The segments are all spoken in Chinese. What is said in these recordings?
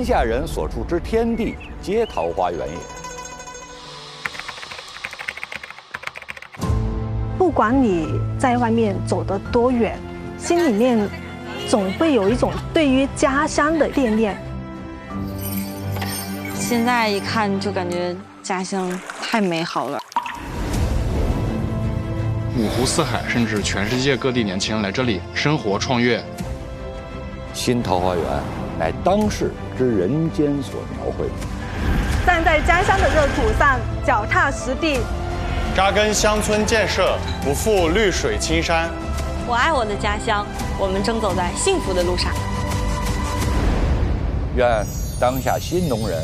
下人所处之天地，皆桃花源也。不管你在外面走得多远，心里面总会有一种对于家乡的惦念。现在一看就感觉家乡太美好了。五湖四海，甚至全世界各地年轻人来这里生活创业。新桃花源乃当世之人间所描绘。站在家乡的热土上，脚踏实地，扎根乡村建设，不负绿水青山。我爱我的家乡，我们正走在幸福的路上。愿当下新农人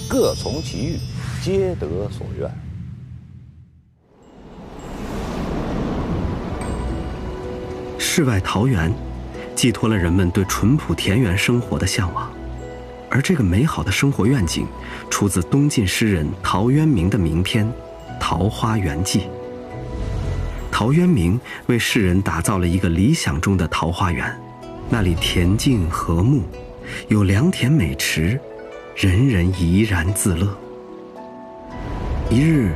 各从其欲，皆得所愿。世外桃源，寄托了人们对淳朴田园生活的向往，而这个美好的生活愿景，出自东晋诗人陶渊明的名篇《桃花源记》。陶渊明为世人打造了一个理想中的桃花源，那里恬静和睦，有良田美池，人人怡然自乐。一日，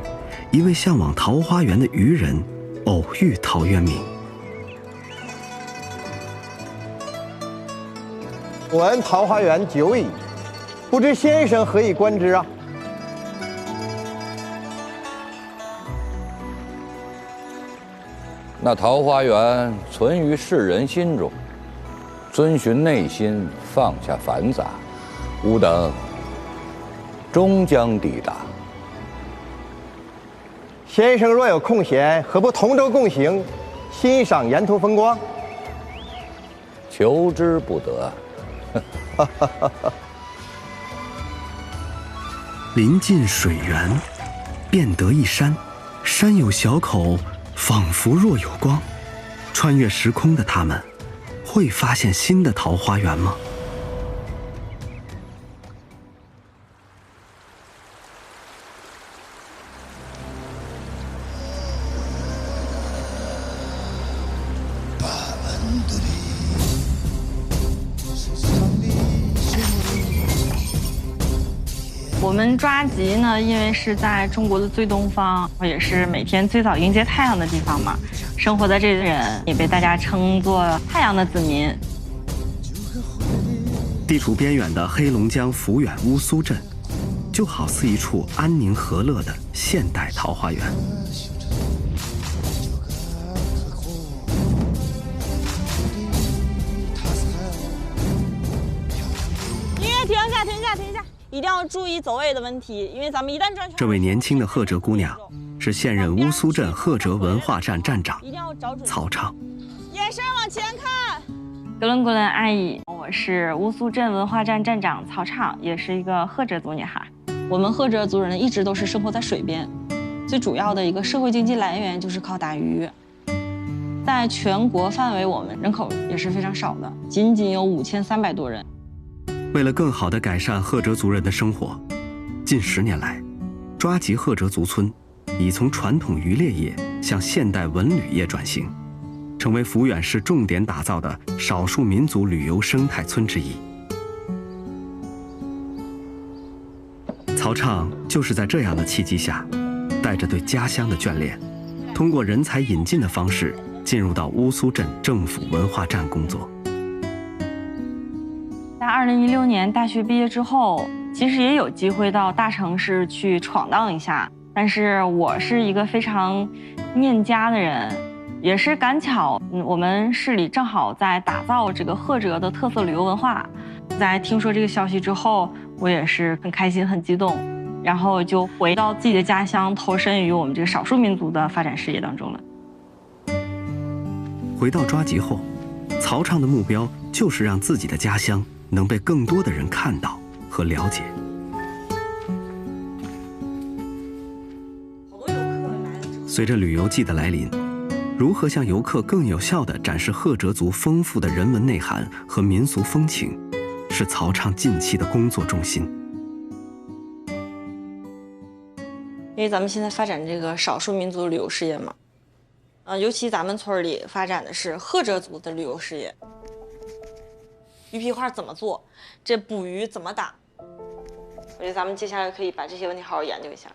一位向往桃花源的渔人偶遇陶渊明。闻桃花源久矣，不知先生何以观之啊？那桃花源存于世人心中，遵循内心，放下繁杂，吾等终将抵达。先生若有空闲，何不同舟共行，欣赏沿途风光？求之不得。临近水源，便得一山，山有小口，仿佛若有光。穿越时空的他们，会发现新的桃花源吗？我们抓集呢，因为是在中国的最东方，也是每天最早迎接太阳的地方嘛，生活在这里的人也被大家称作太阳的子民。地处边远的黑龙江抚远乌苏镇，就好似一处安宁和乐的现代桃花源。音乐停下，停下，停下！一定要注意走位的问题，因为咱们一旦转圈。这位年轻的赫哲姑娘是现任乌苏镇赫哲文化站站长曹畅。眼神往前看。格伦格伦阿姨，我是乌苏镇文化站站长曹畅，也是一个赫哲族女孩。我们赫哲族人一直都是生活在水边，最主要的一个社会经济来源就是靠打鱼。在全国范围，我们人口也是非常少的，仅仅有5300多人。为了更好地改善赫哲族人的生活，近10年来，抓集赫哲族村已从传统渔猎业向现代文旅业转型，成为抚远市重点打造的少数民族旅游生态村之一。曹畅就是在这样的契机下，带着对家乡的眷恋，通过人才引进的方式，进入到乌苏镇政府文化站工作。在2016年大学毕业之后，其实也有机会到大城市去闯荡一下，但是我是一个非常念家的人，也是赶巧，我们市里正好在打造这个赫哲的特色旅游文化。在听说这个消息之后，我也是很开心、很激动，然后就回到自己的家乡，投身于我们这个少数民族的发展事业当中了。回到抓集后，曹畅的目标就是让自己的家乡能被更多的人看到和了解。随着旅游季的来临，如何向游客更有效地展示赫哲族丰富的人文内涵和民俗风情，是曹畅近期的工作重心。因为咱们现在发展这个少数民族旅游事业嘛，尤其咱们村里发展的是赫哲族的旅游事业。鱼皮画怎么做？这捕鱼怎么打？我觉得咱们接下来可以把这些问题好好研究一下。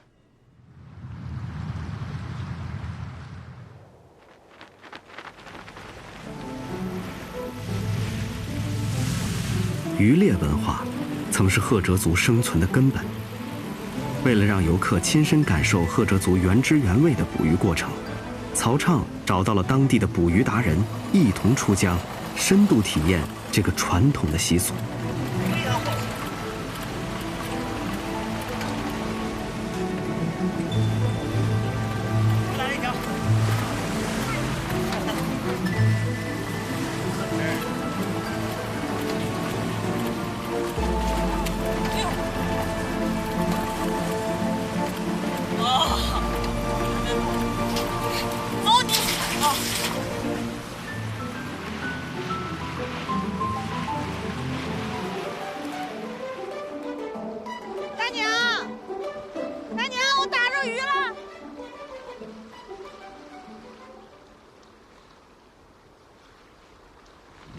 渔猎文化曾是赫哲族生存的根本。为了让游客亲身感受赫哲族原汁原味的捕鱼过程，曹畅找到了当地的捕鱼达人，一同出江，深度体验这个传统的习俗。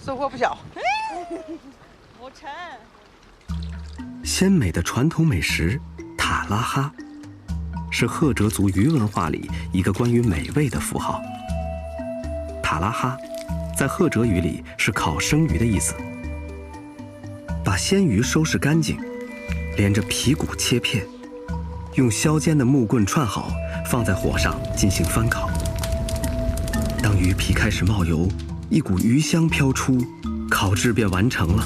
收获不小。好沉。鲜美的传统美食塔拉哈，是赫哲族鱼文化里一个关于美味的符号。塔拉哈，在赫哲语里是烤生鱼的意思。把鲜鱼收拾干净，连着皮骨切片，用削尖的木棍串好，放在火上进行翻烤。当鱼皮开始冒油，一股鱼香飘出，烤制便完成了。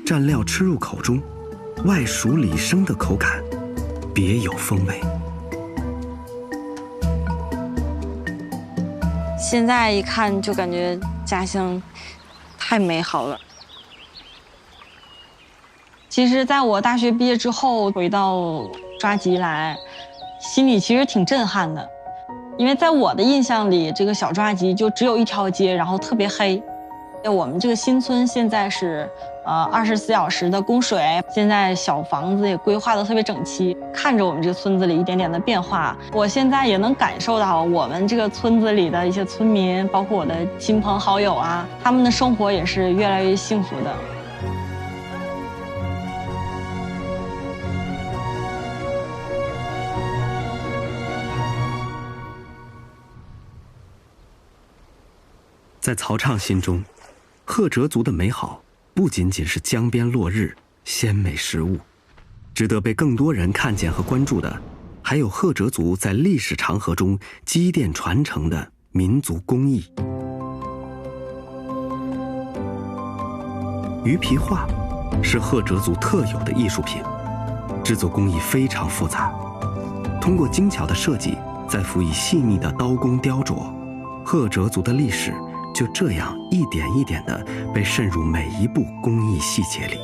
蘸料吃入口中，外熟里生的口感，别有风味。现在一看就感觉家乡太美好了。其实在我大学毕业之后回到抓集来，心里其实挺震撼的。因为在我的印象里，这个小抓集就只有一条街，然后特别黑。我们这个新村现在是24小时的供水，现在小房子也规划得特别整齐。看着我们这个村子里一点点的变化，我现在也能感受到我们这个村子里的一些村民，包括我的亲朋好友啊，他们的生活也是越来越幸福的。在曹畅心中，赫哲族的美好不仅仅是江边落日、鲜美食物，值得被更多人看见和关注的，还有赫哲族在历史长河中积淀传承的民族工艺。鱼皮画是赫哲族特有的艺术品，制作工艺非常复杂，通过精巧的设计，再辅以细腻的刀工雕琢，赫哲族的历史就这样一点一点地被渗入每一步工艺细节里。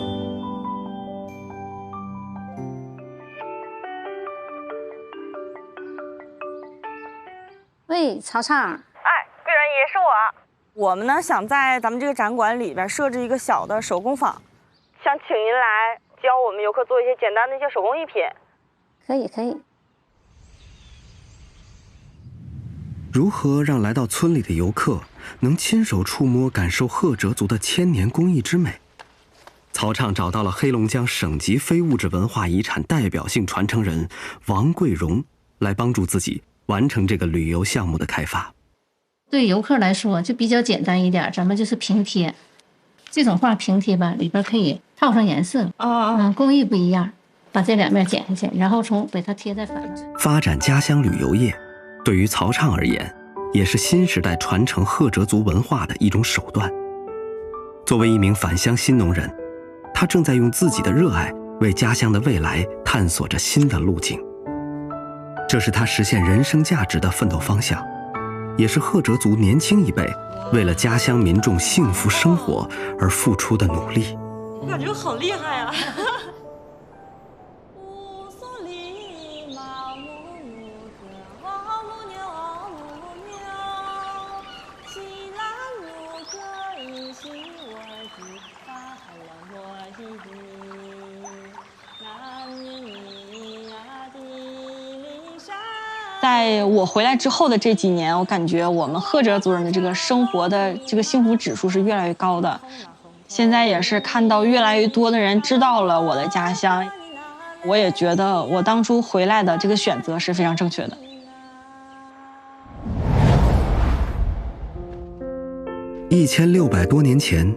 喂，曹畅。哎，贵人也是我。我们呢想在咱们这个展馆里边设置一个小的手工坊，想请您来教我们游客做一些简单的一些手工艺品。可以，可以。如何让来到村里的游客能亲手触摸、感受赫哲族的千年工艺之美？曹畅找到了黑龙江省级非物质文化遗产代表性传承人王桂荣，来帮助自己完成这个旅游项目的开发。对游客来说就比较简单一点，咱们就是平贴。这种画平贴吧，里边可以套上颜色，工艺不一样，把这两面剪下去，然后把它贴在反面。发展家乡旅游业，对于曹畅而言，也是新时代传承赫哲族文化的一种手段。作为一名返乡新农人，他正在用自己的热爱为家乡的未来探索着新的路径。这是他实现人生价值的奋斗方向，也是赫哲族年轻一辈为了家乡民众幸福生活而付出的努力。我感觉好厉害啊！在我回来之后的这几年，我感觉我们赫哲族人的这个生活的这个幸福指数是越来越高的。现在也是看到越来越多的人知道了我的家乡，我也觉得我当初回来的这个选择是非常正确的。1600多年前，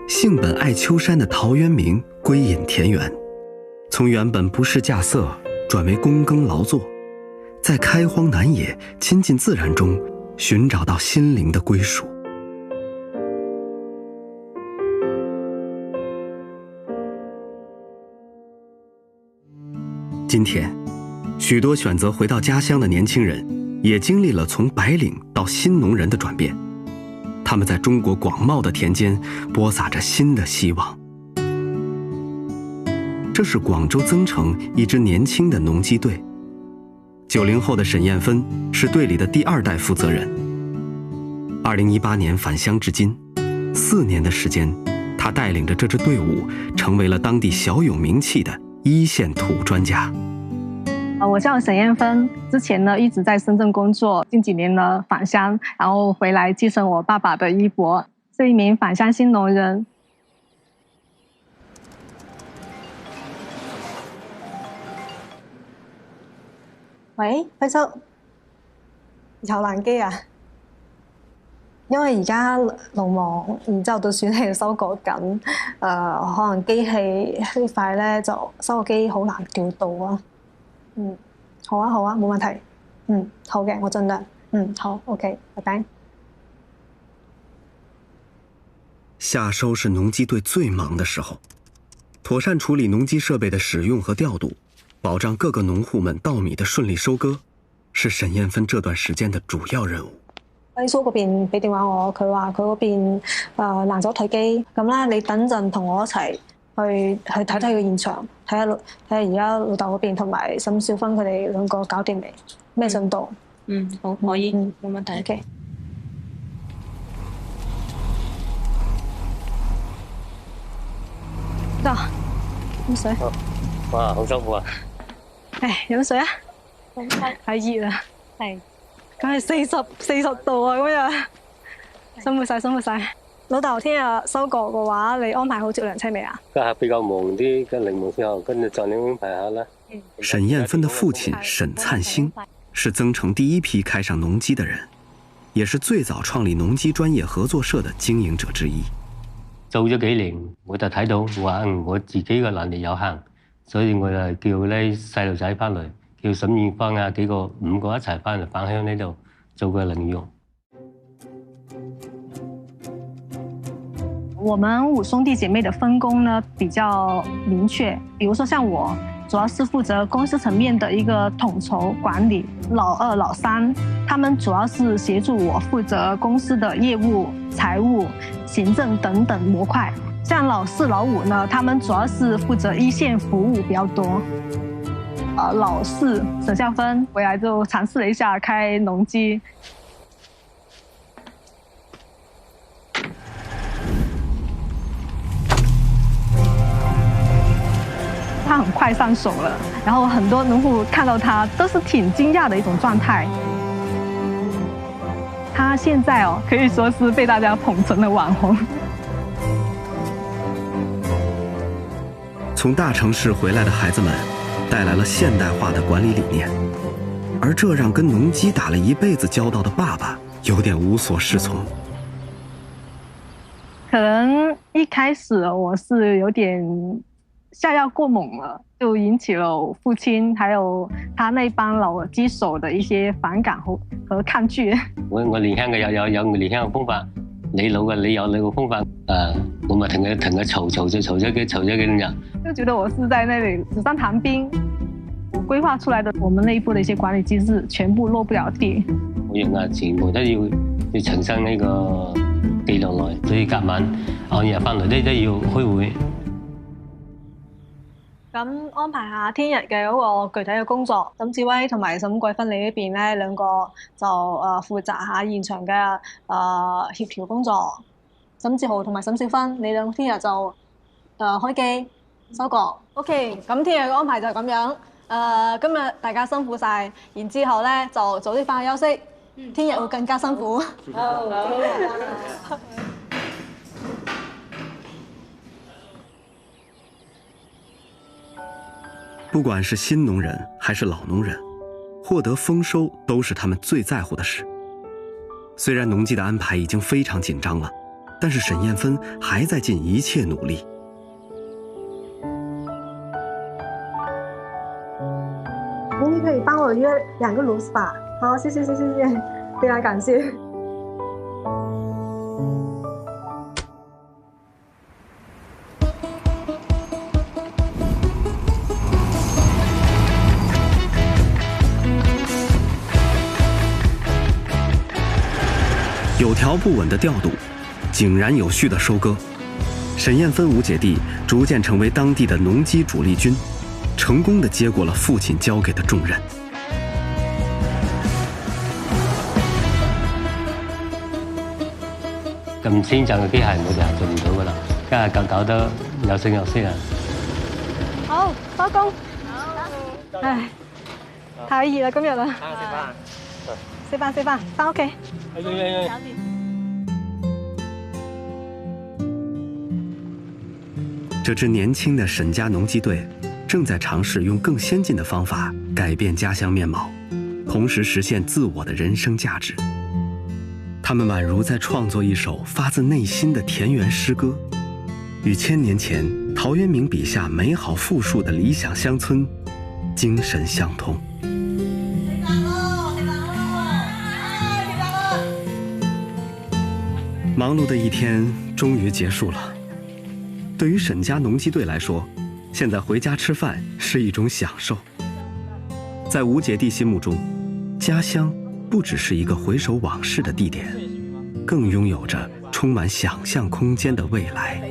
性本爱丘山的陶渊明归隐田园，从原本不事稼穑转为躬耕劳作，在开荒南野、亲近自然中寻找到心灵的归属。今天，许多选择回到家乡的年轻人，也经历了从白领到新农人的转变。他们在中国广袤的田间播撒着新的希望。这是广州增城一支年轻的农机队。90后的沈艳芬是队里的第2代负责人。2018年返乡至今，4年的时间，他带领着这支队伍，成为了当地小有名气的1线土专家。我叫沈艳芬，之前呢一直在深圳工作，近几年呢返乡，然后回来继承我爸爸的衣钵，是一名返乡新农人。喂，輝叔，有爛機啊？因為而家農忙，然之後到選係收割緊，可能機器呢塊咧就收割機好難調度啊。好啊，好啊，冇問題。好嘅，我盡量。好 ，OK， 拜拜。夏收是农机队最忙的時候，妥善處理農機設備的使用和調度，保障各個農戶們稻米的順利收割，是沈艳芬這段時間的主要任務。輝叔嗰邊俾電話我，佢話佢嗰邊爛咗台機，咁咧你等陣同我一齊去睇睇個現場，睇下而家老豆嗰邊同埋沈少芬佢哋兩個搞掂未？咩進度？好，可以，冇問題。OK。得，飲水。哇，好辛苦啊！飲水啊！係熱啊！係，梗係40度啊！嗰日辛苦晒，辛苦晒。老豆，聽日收割嘅話，你安排好接糧車未啊？家下比較忙啲，跟檸檬之後，跟住盡量安排下啦。沈艳芬的父親沈燦星是增城第一批開上農機的人，也是最早創立農機專業合作社的經營者之一。做咗幾年，我就睇到話我自己嘅能力有限，所以我就叫啲細路仔翻嚟，叫沈燕芳啊5個一齊翻嚟返鄉呢度做個領用。我們5兄弟姐妹的分工呢比較明確，比如說像我，主要是負責公司層面的一個統籌管理，老2、老3，他們主要是協助我負責公司的業務、財務、行政等等模塊。像老4、老5呢，他們主要是負責一線服務比較多。老4沈孝芬回來就嘗試了一下開農機。他很快上手了，然後很多農戶看到他都是挺驚訝的一種狀態。他現在可以說是被大家捧成了網紅。從大城市回來的孩子們帶來了現代化的管理理念，而這讓跟農機打了一輩子交道的爸爸有點無所適從。可能一開始我是有點下藥過猛了，就引起了我父親還有他那幫老機手的一些反感和抗拒。我年輕嘅有年輕嘅方法，你老嘅你有你嘅方法，我咪同佢嘈咗幾日。就覺得我是在那裡紙上談兵，我規劃出來的我們內部的一些管理機制全部落不了地。每樣嘢全部都要呈上呢個記錄來，所以隔晚按日翻嚟都要開會。咁安排下聽日嘅嗰個具體嘅工作，沈志威同埋沈桂芬你呢邊咧兩個就負責下現場嘅協調工作。沈志豪同埋沈少芬，你兩聽日就開機收割。OK， 咁聽日嘅安排就係咁樣。今日大家辛苦晒，然之後咧就早啲翻去休息，聽日會更加辛苦。好。不管是新农人还是老农人，获得丰收都是他们最在乎的事。虽然农技的安排已经非常紧张了，但是沈艳芬还在尽一切努力。您可以帮我约2个炉是吧？好，谢谢，非常感谢。有条不紊的调度，井然有序的收割，沈艳芬五姐弟逐渐成为当地的农机主力军，成功地接过了父亲交给的重任。咁先進嘅機械我哋係做唔到噶啦，家下搞得有聲有色啊！好，收工。唉，太熱啦今日啊！食飯，翻屋企。这支年轻的沈家农机队正在尝试用更先进的方法改变家乡面貌，同时实现自我的人生价值。他们宛如在创作一首发自内心的田园诗歌，与1000年前陶渊明笔下美好富庶的理想乡村精神相通。忙碌的一天终于结束了。对于沈家农机队来说，现在回家吃饭是一种享受。在五姐弟心目中，家乡不只是一个回首往事的地点，更拥有着充满想象空间的未来。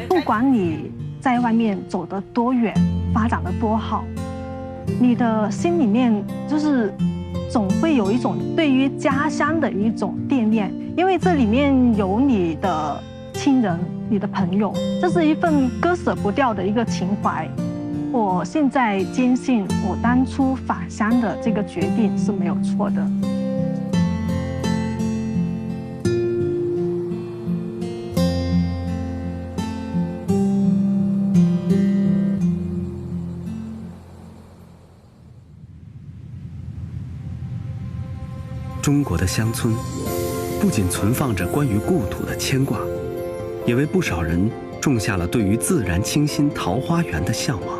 不管你在外面走得多远，发展得多好，你的心里面就是总会有一种对于家乡的一种惦念，因为这里面有你的亲人、你的朋友，这是一份割舍不掉的一个情怀。我现在坚信，我当初返乡的这个决定是没有错的。中国的乡村不仅存放着关于故土的牵挂，也为不少人种下了对于自然清新桃花源的向往。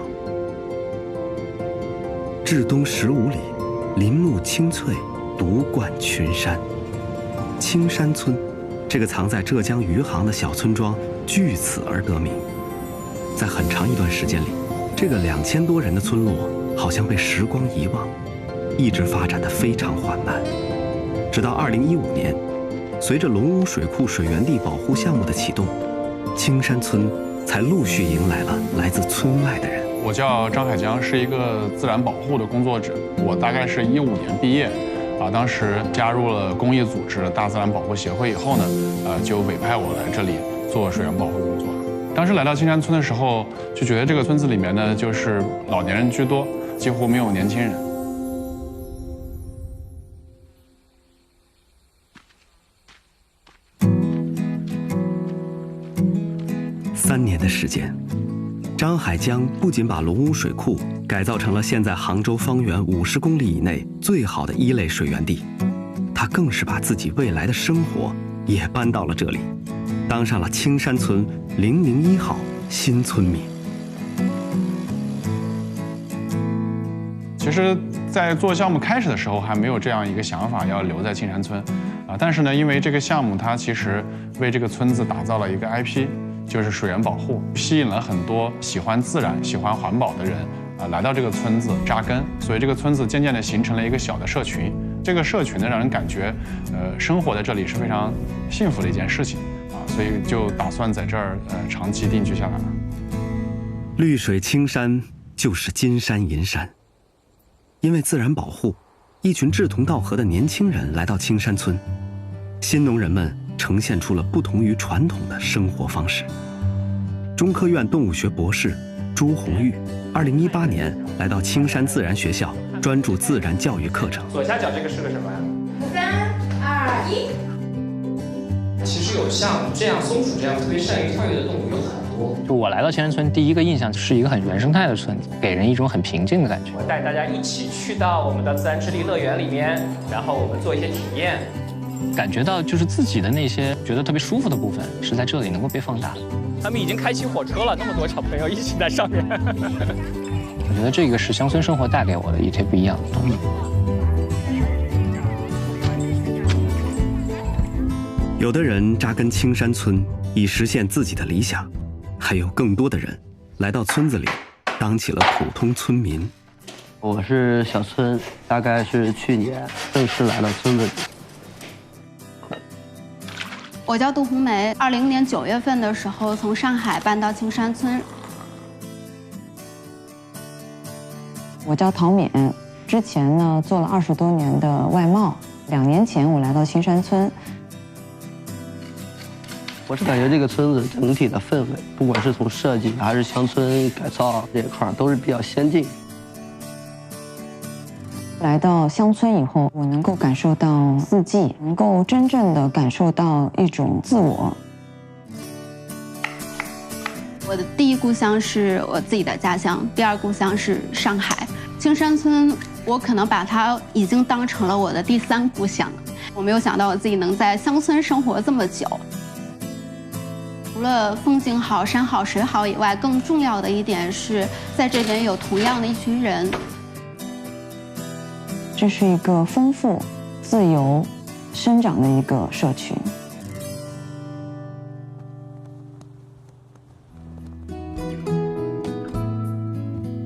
至东15里，林木青翠，独冠群山。青山村，这个藏在浙江余杭的小村庄，据此而得名。在很长一段时间里，这个2000多人的村落好像被时光遗忘，一直发展得非常缓慢。直到2015年，随着龙屋水库水源地保护项目的启动，青山村才陆续迎来了来自村外的人。我叫张海江，是一个自然保护的工作者。我大概是15年毕业，当时加入了公益组织大自然保护协会以后呢，就委派我来这里做水源保护工作。当时来到青山村的时候，就觉得这个村子里面呢，就是老年人居多，几乎没有年轻人。3年的时间，张海江不仅把龙屋水库改造成了现在杭州方圆50公里以内最好的1类水源地，他更是把自己未来的生活也搬到了这里，当上了青山村001号新村民。其实，在做项目开始的时候，还没有这样一个想法要留在青山村，但是呢，因为这个项目它其实为这个村子打造了一个 IP。就是水源保护，吸引了很多喜欢自然、喜欢环保的人来到这个村子扎根，所以这个村子渐渐地形成了一个小的社群。这个社群呢，让人感觉，生活在这里是非常幸福的一件事情所以就打算在这儿长期定居下来了。绿水青山就是金山银山，因为自然保护，一群志同道合的年轻人来到青山村，新农人们呈现出了不同于传统的生活方式。中科院动物学博士朱红玉2018年来到青山自然学校，专注自然教育课程。左下角这个是个什么？3、2、1。其实有像这样松鼠这样特别善于跳跃的动物有很多，我来到青山村，第一个印象是一个很原生态的村子，给人一种很平静的感觉。我带大家一起去到我们的自然之力乐园里面，然后我们做一些体验，感觉到就是自己的那些觉得特别舒服的部分是在这里能够被放大。他们已经开启火车了，那么多小朋友一起在上面。我觉得这个是乡村生活带给我的一些不一样的东西。有的人扎根青山村，以实现自己的理想，还有更多的人来到村子里，当起了普通村民。我是小村，大概是去年正式来到村子里。我叫杜红梅，20年9月份的时候从上海搬到青山村。我叫陶敏，之前呢做了20多年的外贸，2年前我来到青山村。我是感觉这个村子整体的氛围，不管是从设计还是乡村改造这一块，都是比较先进。来到乡村以后，我能够感受到四季，能够真正的感受到一种自我。我的第一故乡是我自己的家乡，第二故乡是上海。青山村，我可能把它已经当成了我的第3故乡。我没有想到我自己能在乡村生活这么久。除了风景好、山好、水好以外，更重要的一点是在这边有同样的一群人。这是一个丰富、自由、生长的一个社区。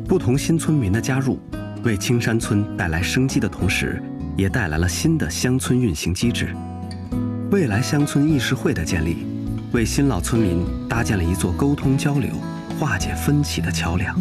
不同新村民的加入，为青山村带来生机的同时，也带来了新的乡村运行机制。未来乡村议事会的建立，为新老村民搭建了一座沟通交流、化解分歧的桥梁。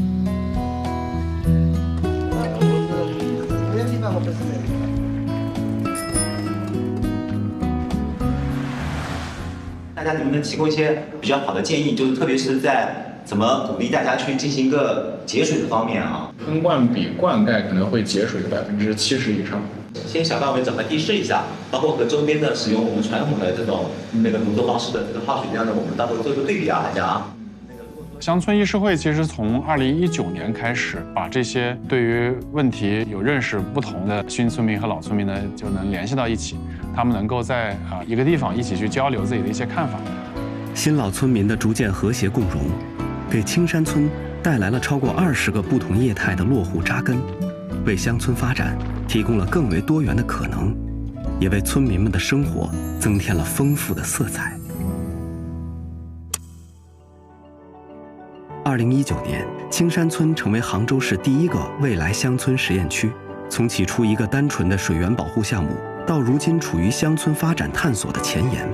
大家能不能提供一些比较好的建议？就是特别是在怎么鼓励大家去进行一个节水的方面啊。喷灌比灌溉可能会节水70%以上。先小范围整合地试一下，包括和周边的使用我们传统的这种农作方式的这个耗水量呢，我们到时候做一个对比啊，大家啊。乡村议事会其实从2019年开始，把这些对于问题有认识不同的新村民和老村民呢，就能联系到一起，他们能够在一个地方一起去交流自己的一些看法。新老村民的逐渐和谐共融，给青山村带来了超过20个不同业态的落户扎根，为乡村发展提供了更为多元的可能，也为村民们的生活增添了丰富的色彩。2019年，青山村成为杭州市第1个未来乡村实验区。从起初一个单纯的水源保护项目，到如今处于乡村发展探索的前沿，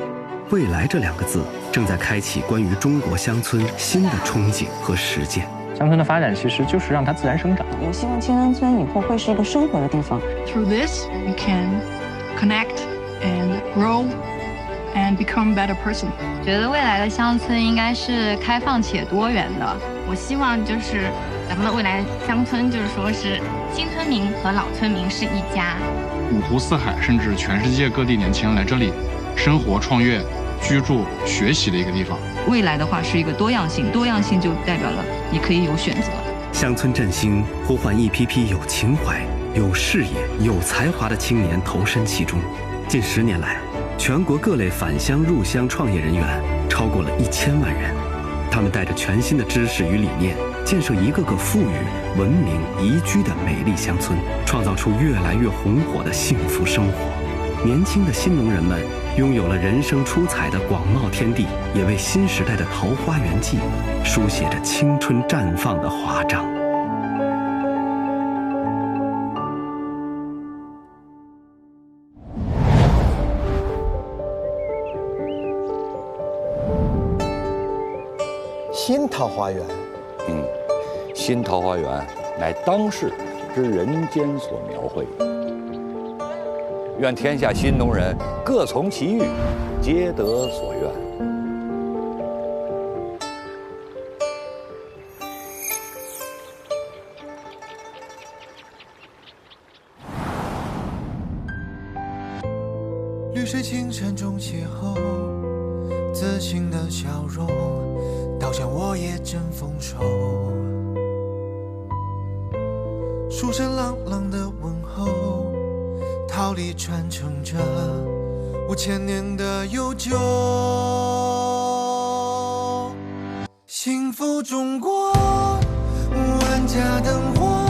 未来这2个字正在开启关于中国乡村新的憧憬和实践。乡村的发展其实就是让它自然生长。我希望青山村以后会是一个生活的地方。Through this, we can connect and grow and become a better person. 觉得未来的乡村应该是开放且多元的。我希望就是咱们的未来乡村，就是说是新村民和老村民是一家。5湖4海，甚至全世界各地年轻人来这里生活、创业、居住、学习的一个地方。未来的话是一个多样性，多样性就代表了你可以有选择。乡村振兴呼唤一批批有情怀、有事业、有才华的青年投身其中。近10年来，全国各类返乡入乡创业人员超过了1000万人，他们带着全新的知识与理念，建设一个个富裕、文明、宜居的美丽乡村，创造出越来越红火的幸福生活。年轻的新农人们拥有了人生出彩的广袤天地，也为新时代的桃花源记书写着青春绽放的华章。新桃花源，新桃花源乃当世之人间所描绘。愿天下新农人各从其欲，皆得所愿。绿水青山中邂逅，自信的笑容，到好像我也正丰收。书声朗朗的问候，桃李传承着5000年的悠久。幸福中国，万家灯火。